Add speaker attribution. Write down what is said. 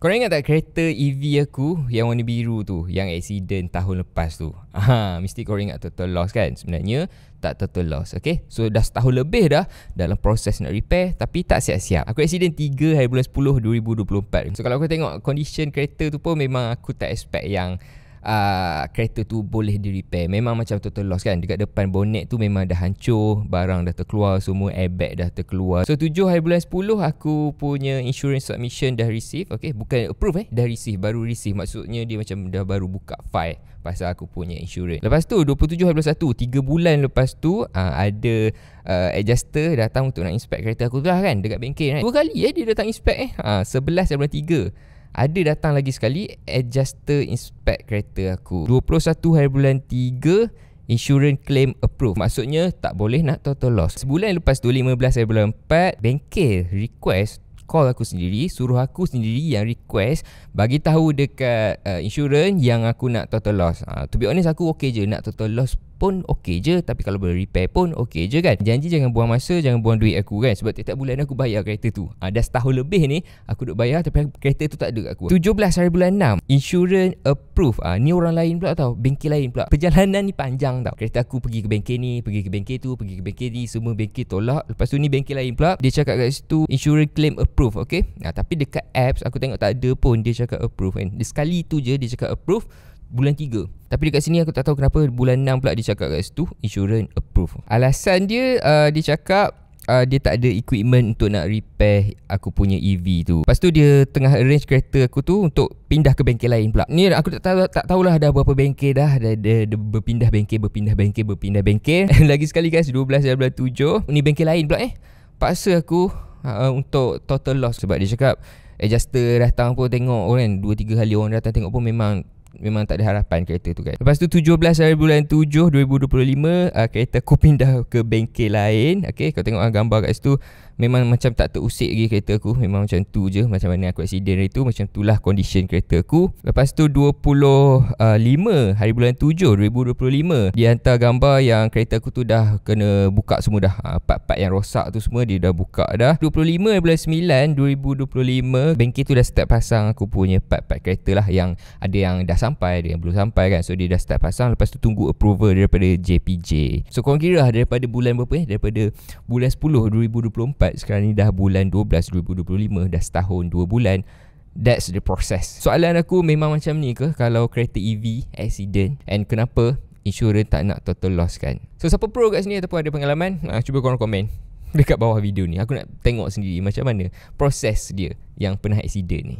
Speaker 1: Korang ingat tak kereta EV aku yang warna biru tu, yang accident tahun lepas tu? Mesti korang ingat total loss kan? Sebenarnya tak total loss, okay? So dah setahun lebih dah dalam proses nak repair, tapi tak siap-siap. Aku accident 3 hari bulan 10 2024. So kalau aku tengok condition kereta tu pun, memang aku tak expect yang kereta tu boleh di repair. Memang macam total loss kan. Dekat depan bonnet tu memang dah hancur, barang dah terkeluar semua, airbag dah terkeluar. So 7 hari bulan 10 aku punya insurance submission dah receive. Okay, bukan approve dah receive, baru receive. Maksudnya dia macam dah baru buka file pasal aku punya insurance. Lepas tu 27 hari bulan 1, 3 bulan lepas tu ada adjuster datang untuk nak inspect kereta aku tu lah kan, dekat bengkel kan. 2 kali dia datang inspect 11 hari bulan 3 ada datang lagi sekali adjuster inspect kereta aku. 21 hari bulan 3 insurance claim approve. Maksudnya tak boleh nak total loss. Sebulan lepas tu 15 hari bulan 4 bengkel request call aku sendiri, suruh aku sendiri yang request bagi tahu dekat insurance yang aku nak total loss. To be honest, aku okay je nak total loss pun okay je, tapi kalau boleh repair pun okay je kan. Janji jangan buang masa, jangan buang duit aku kan, sebab tiap bulan aku bayar kereta tu. Dah setahun lebih ni aku duk bayar, tapi kereta tu tak ada kat aku. 17 hari bulan 6 insurance approve. Ni orang lain pula tau, bengkel lain pula. Perjalanan ni panjang tau. Kereta aku pergi ke bengkel ni, pergi ke bengkel tu, pergi ke bengkel ni, semua bengkel tolak. Lepas tu ni bengkel lain pula, dia cakap kat situ insurance claim approve, okay. Tapi dekat apps aku tengok tak ada pun dia cakap approve kan. Dia sekali tu je dia cakap approve bulan 3. Tapi dekat sini aku tak tahu kenapa bulan 6 pula dia cakap kat situ insurance approve. Alasan dia dia cakap dia tak ada equipment untuk nak repair aku punya EV tu. Lepas tu dia tengah arrange kereta aku tu untuk pindah ke bengkel lain pula. Ni aku tak tahulah dah berapa bengkel dah. Dia berpindah bengkel. Lagi sekali guys, 12 bulan 7 ni bengkel lain pula paksa aku untuk total loss. Sebab dia cakap adjuster datang pun tengok kan, 2-3 kali orang datang tengok pun memang tak ada harapan kereta tu kan. Lepas tu 17 hari bulan 7 2025 kereta aku pindah ke bengkel lain. Okay, kau tengok gambar kat situ, memang macam tak terusik lagi kereta aku. Memang macam tu je, macam mana aku accident itu, macam itulah condition kereta aku. Lepas tu 25 hari bulan 7 2025 dia hantar gambar yang kereta aku tu dah kena buka semua dah. Part-part yang rosak tu semua dia dah buka dah. 25 hari bulan 9 2025 bengkel tu dah start pasang aku punya part-part kereta lah, yang ada yang dah sampai, ada yang belum sampai kan. So dia dah start pasang, lepas tu tunggu approval daripada JPJ. So korang kira lah daripada bulan berapa daripada bulan 10 2024 sekarang ni dah bulan 12 2025, dah setahun 2 bulan. That's the process. Soalan aku memang macam ni ke kalau kereta EV accident, and kenapa insurance tak nak total loss kan? So siapa pro kat sini ataupun ada pengalaman, cuba korang komen dekat bawah video ni. Aku nak tengok sendiri macam mana proses dia yang pernah accident ni.